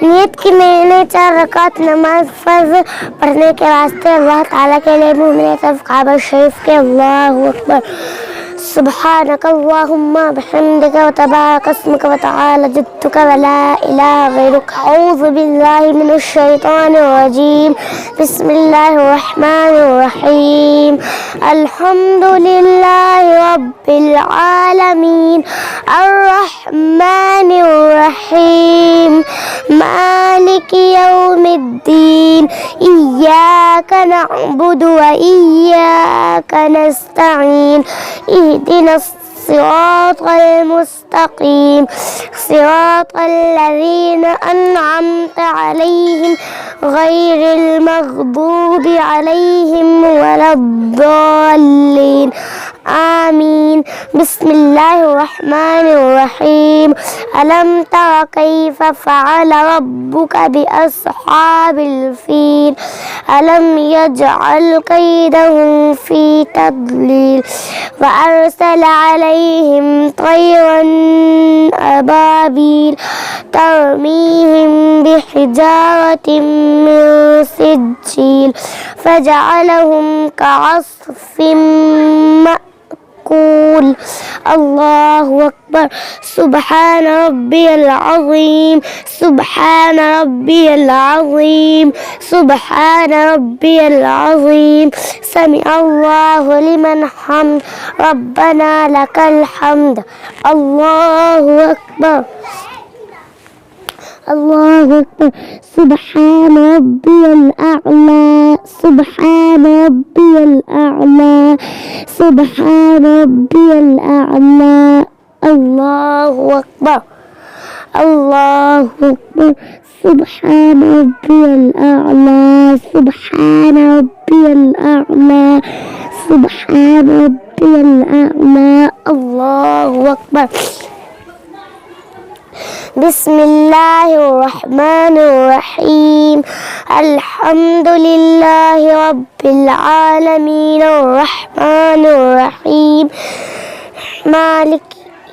नियत की मैंने 4 रकात नमाज फर्ज पढ़ने के वास्ते अल्लाह ताला के लिए मुँह मेरे तरफ काबा शरीफ के अल्लाहु अकबर सुब्हानक अल्लाहुम्मा बिहम्दिका व तबारक अस्मुका व तआला जद्दुका व ला इलाहा गैरुक अऊज़ु बिल्लाहि मिनश शैतानिर रजीम बिस्मिल्लाहिर रहमानिर रहीम अल्हम्दुलिल्लाहि रब्बिल आलमीन अर्रहमानिर रहीम मालिकि यौमिद्दीन इय्याका नअबुदु व इय्याका नस्तईन इहदिना الصراط المستقيم صراط الذين أنعمت عليهم غير المغضوب عليهم ولا الضالين آمين بسم الله الرحمن الرحيم ألم تر كيف فعل ربك بأصحاب الفيل ألم يجعل كيدهم في تضليل وأرسل عليهم طيرا أبابيل ترميهم بحجارة من سجيل فجعلهم كعصف مأكول الله أكبر سبحان ربي العظيم سبحان ربي العظيم سبحان ربي العظيم سمع الله لمن حمد ربنا لك الحمد الله أكبر الله أكبر سبحان ربي الأعلى سبحان ربي الأعلى سبحان ربي الأعلى الله أكبر الله أكبر سبحان ربي الأعلى سبحان ربي الأعلى سبحان ربي الأعلى الله أكبر بسم الله الرحمن الرحيم الحمد لله رب العالمين الرحمن الرحيم مالك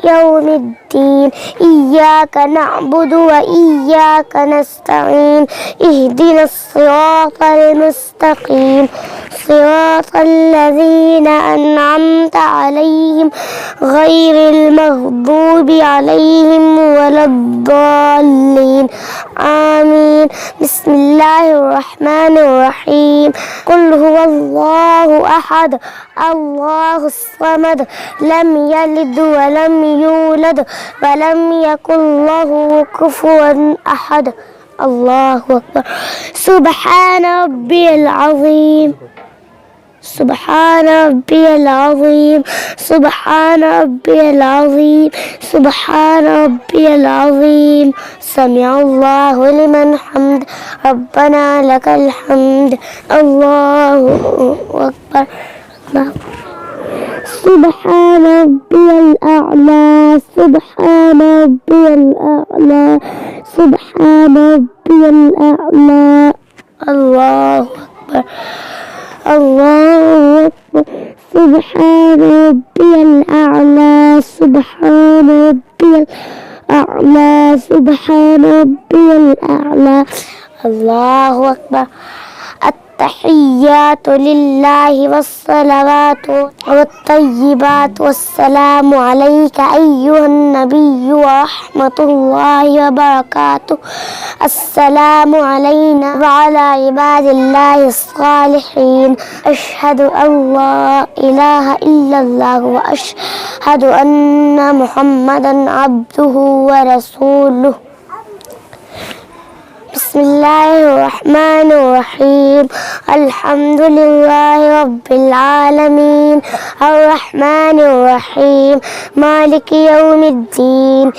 يوم الدين إياك نعبد وإياك نستعين اهدنا الصراط المستقيم صراط الذين أنعمت عليهم غير المغضوب عليهم ولا الضالين آمين بسم الله الرحمن الرحيم قل هو الله أحد الله الصمد لم يلد ولم يولد ولم يكن له كفوا أحد الله أكبر سبحان ربي العظيم سبحان ربي العظيم سبحان ربي العظيم سبحان ربي العظيم سمع الله لمن حمد ربنا لك الحمد الله أكبر سبحان ربي الأعلى سبحان ربي الأعلى سبحان ربي الأعلى الله أكبر الله أكبر سبحان ربي الأعلى سبحان ربي الأعلى سبحان ربي الأعلى الله أكبر التحيات لله والصلوات والطيبات والسلام عليك أيها النبي ورحمة الله وبركاته السلام علينا وعلى عباد الله الصالحين أشهد أن لا إله إلا الله وأشهد أن محمدا عبده ورسوله بسم الله الرحمن الرحيم الحمد لله رب العالمين الرحمن الرحيم مالك يوم الدين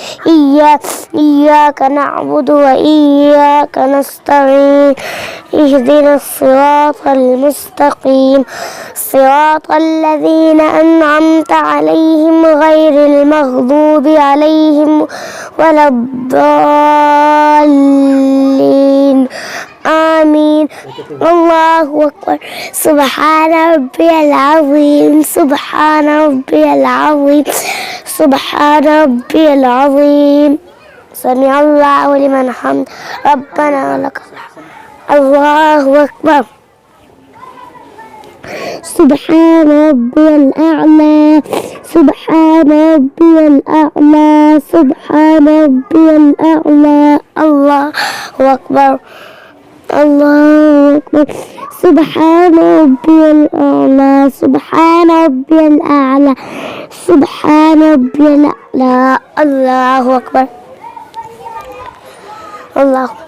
إياك نعبد وإياك نستعين اهدنا الصراط المستقيم صراط الذين أنعمت عليهم غير المغضوب عليهم ولا الضالين آمين الله أكبر سبحان ربي العظيم سبحان ربي العظيم سبحان ربي العظيم سمع الله لمن حمد ربنا لك الحمد الله أكبر سبحان ربي الأعلى سبحان ربي الأعلى سبحان ربي الأعلى الله أكبر الله أكبر سبحان ربي الأعلى سبحان ربي الأعلى سبحان ربي الأعلى الله أكبر الله أكبر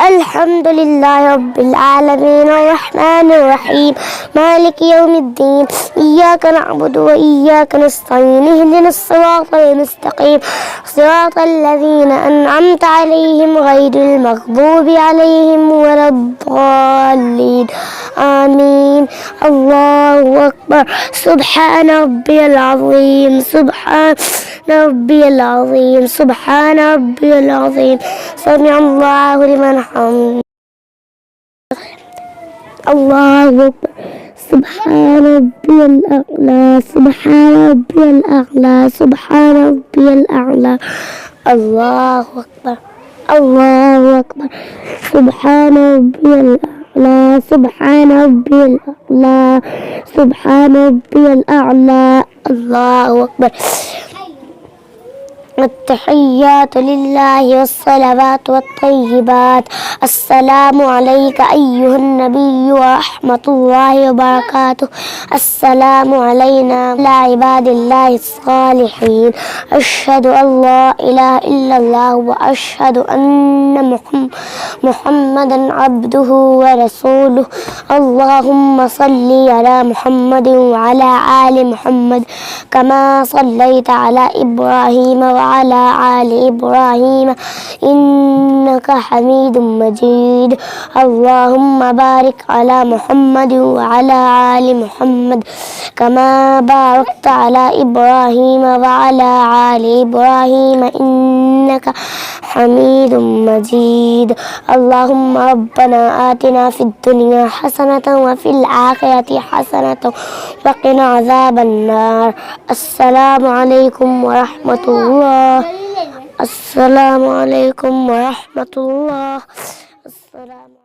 الحمد لله رب العالمين الرحمن الرحيم مالك يوم الدين إياك نعبد وإياك نستعين اهدنا الصراط المستقيم صراط الذين أنعمت عليهم غير المغضوب عليهم ولا الضالين آمين الله أكبر سبحان ربي العظيم سبحان ربي العظيم سبحان ربي العظيم سمع الله لمن حمد الله أكبر سبحان ربي الأعلى سبحان ربي الأعلى سبحان ربي الأعلى الله أكبر الله أكبر سبحان ربي الأعلى سبحان ربي الأعلى سبحان ربي الأعلى الله أكبر التحيات لله والصلوات والطيبات السلام عليك أيها النبي ورحمة الله وبركاته السلام علينا وعلى عباد الله الصالحين أشهد أن لا إله إلا الله وأشهد أن محمدا عبده ورسوله اللهم صل على محمد وعلى آل محمد كما صليت على إبراهيم وعلى آل إبراهيم إنك حميد مجيد اللهم بارك على محمد وعلى آل محمد كما باركت على إبراهيم وعلى آل إبراهيم إنك حميد مجيد اللهم ربنا آتنا في الدنيا حسنة وفي الآخرة حسنة وقنا عذاب النار السلام عليكم ورحمة الله السلام عليكم ورحمة الله السلام